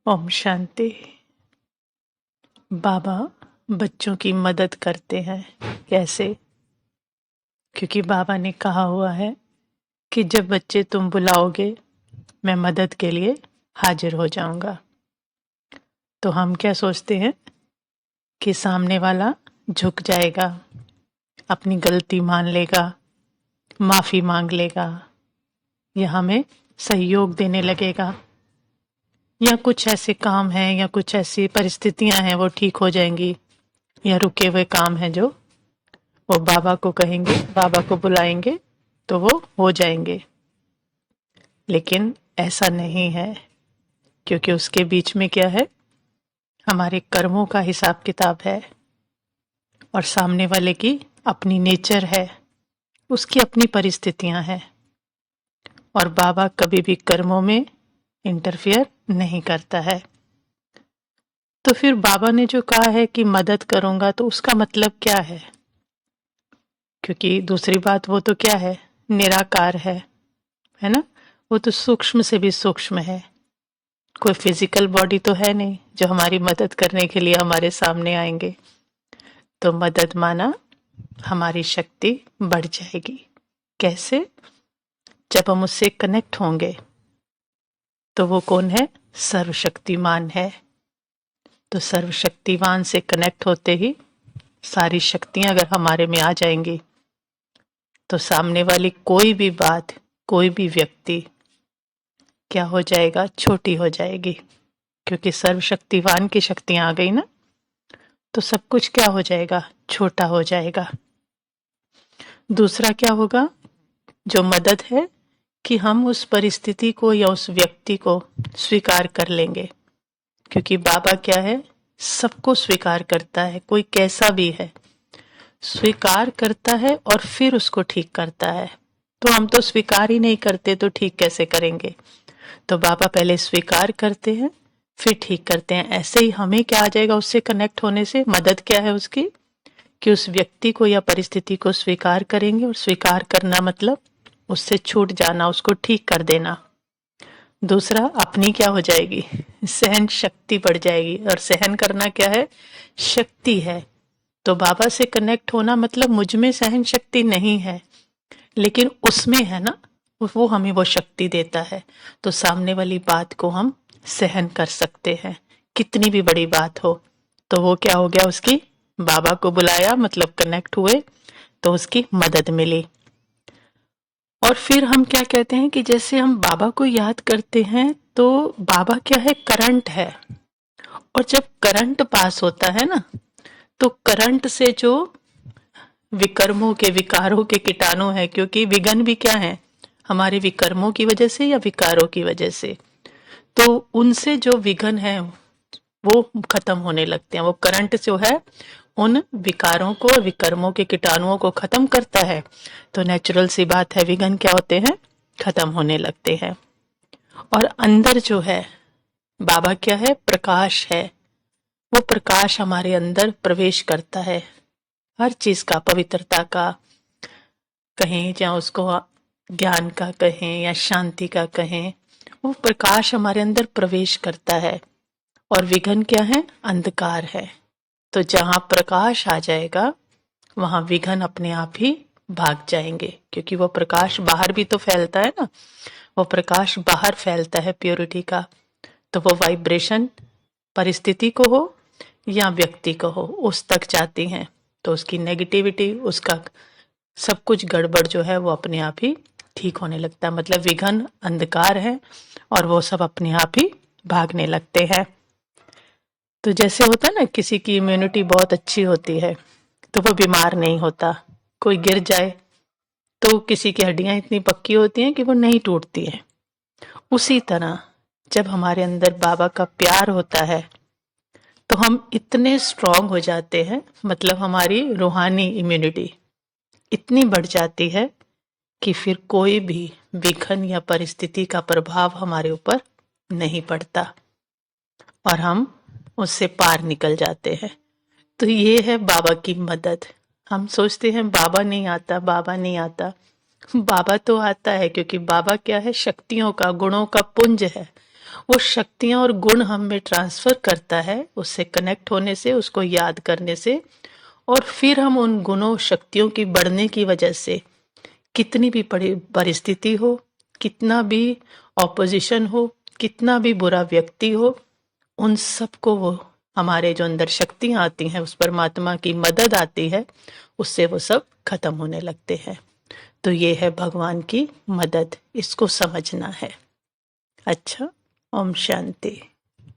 ओम शांति। बाबा बच्चों की मदद करते हैं। कैसे? क्योंकि बाबा ने कहा हुआ है कि जब बच्चे तुम बुलाओगे मैं मदद के लिए हाजिर हो जाऊंगा। तो हम क्या सोचते हैं कि सामने वाला झुक जाएगा, अपनी गलती मान लेगा, माफी मांग लेगा, या हमें सहयोग देने लगेगा, या कुछ ऐसे काम हैं या कुछ ऐसी परिस्थितियां हैं वो ठीक हो जाएंगी, या रुके हुए काम हैं जो वो बाबा को कहेंगे, बाबा को बुलाएंगे तो वो हो जाएंगे। लेकिन ऐसा नहीं है, क्योंकि उसके बीच में क्या है, हमारे कर्मों का हिसाब किताब है और सामने वाले की अपनी नेचर है, उसकी अपनी परिस्थितियां हैं। और बाबा कभी भी कर्मों में इंटरफियर नहीं करता है। तो फिर बाबा ने जो कहा है कि मदद करूंगा, तो उसका मतलब क्या है? क्योंकि दूसरी बात वो तो क्या है, निराकार है ना। वो तो सूक्ष्म से भी सूक्ष्म है। कोई फिजिकल बॉडी तो है नहीं जो हमारी मदद करने के लिए हमारे सामने आएंगे। तो मदद माना हमारी शक्ति बढ़ जाएगी। कैसे? जब हम उससे कनेक्ट होंगे। तो वो कौन है? सर्वशक्तिमान है। तो सर्वशक्तिवान से कनेक्ट होते ही सारी शक्तियां अगर हमारे में आ जाएंगी, तो सामने वाली कोई भी बात, कोई भी व्यक्ति क्या हो जाएगा? छोटी हो जाएगी। क्योंकि सर्वशक्तिवान की शक्तियां आ गई ना, तो सब कुछ क्या हो जाएगा? छोटा हो जाएगा। दूसरा क्या होगा? जो मदद है कि हम उस परिस्थिति को या उस व्यक्ति को स्वीकार कर लेंगे। क्योंकि बाबा क्या है? सबको स्वीकार करता है, कोई कैसा भी है स्वीकार करता है और फिर उसको ठीक करता है। तो हम तो स्वीकार ही नहीं करते, तो ठीक कैसे करेंगे? तो बाबा पहले स्वीकार करते हैं फिर ठीक करते हैं। ऐसे ही हमें क्या आ जाएगा उससे कनेक्ट होने से? मदद क्या है उसकी? कि उस व्यक्ति को या परिस्थिति को स्वीकार करेंगे, और स्वीकार करना मतलब उससे छूट जाना, उसको ठीक कर देना। दूसरा, अपनी क्या हो जाएगी? सहन शक्ति बढ़ जाएगी। और सहन करना क्या है? शक्ति है। तो बाबा से कनेक्ट होना मतलब मुझ में सहन शक्ति नहीं है, लेकिन उसमें है ना, वो हमें वो शक्ति देता है। तो सामने वाली बात को हम सहन कर सकते हैं, कितनी भी बड़ी बात हो। तो वो क्या हो गया? उसकी बाबा को बुलाया मतलब कनेक्ट हुए, तो उसकी मदद मिली। और फिर हम क्या कहते हैं कि जैसे हम बाबा को याद करते हैं, तो बाबा क्या है? करंट है। और जब करंट पास होता है ना, तो करंट से जो विकर्मों के, विकारों के कीटाणु है, क्योंकि विघन भी क्या है? हमारे विकर्मों की वजह से या विकारों की वजह से। तो उनसे जो विघन है वो खत्म होने लगते हैं। वो करंट जो है उन विकारों को, विकर्मों के कीटाणुओं को खत्म करता है। तो नेचुरल सी बात है, विघन क्या होते हैं? खत्म होने लगते हैं। और अंदर जो है बाबा क्या है? प्रकाश है। वो प्रकाश हमारे अंदर प्रवेश करता है, हर चीज का, पवित्रता का कहें या उसको ज्ञान का कहें या शांति का कहें, वो प्रकाश हमारे अंदर प्रवेश करता है। और विघन क्या है? अंधकार है। तो जहां प्रकाश आ जाएगा वहां विघन अपने आप ही भाग जाएंगे। क्योंकि वो प्रकाश बाहर भी तो फैलता है ना, वो प्रकाश बाहर फैलता है प्योरिटी का। तो वो वाइब्रेशन परिस्थिति को हो या व्यक्ति को हो, उस तक जाती हैं। तो उसकी नेगेटिविटी, उसका सब कुछ गड़बड़ जो है वो अपने आप ही ठीक होने लगता है। मतलब विघन अंधकार है और वो सब अपने आप ही भागने लगते हैं। तो जैसे होता है ना, किसी की इम्यूनिटी बहुत अच्छी होती है तो वो बीमार नहीं होता। कोई गिर जाए तो किसी की हड्डियां इतनी पक्की होती हैं कि वो नहीं टूटती है। उसी तरह जब हमारे अंदर बाबा का प्यार होता है तो हम इतने स्ट्रांग हो जाते हैं, मतलब हमारी रूहानी इम्यूनिटी इतनी बढ़ जाती है कि फिर कोई भी विघन या परिस्थिति का प्रभाव हमारे ऊपर नहीं पड़ता और हम उससे पार निकल जाते हैं। तो ये है बाबा की मदद। हम सोचते हैं बाबा नहीं आता, बाबा नहीं आता। बाबा तो आता है, क्योंकि बाबा क्या है? शक्तियों का, गुणों का पुंज है। वो शक्तियां और गुण हम में ट्रांसफर करता है, उससे कनेक्ट होने से, उसको याद करने से। और फिर हम उन गुणों शक्तियों की बढ़ने की वजह से कितनी भी परिस्थिति हो, कितना भी ऑपोजिशन हो, कितना भी बुरा व्यक्ति हो, उन सबको वो हमारे जो अंदर शक्तियां आती हैं, उस परमात्मा की मदद आती है, उससे वो सब खत्म होने लगते हैं। तो ये है भगवान की मदद, इसको समझना है। अच्छा, ओम शांति।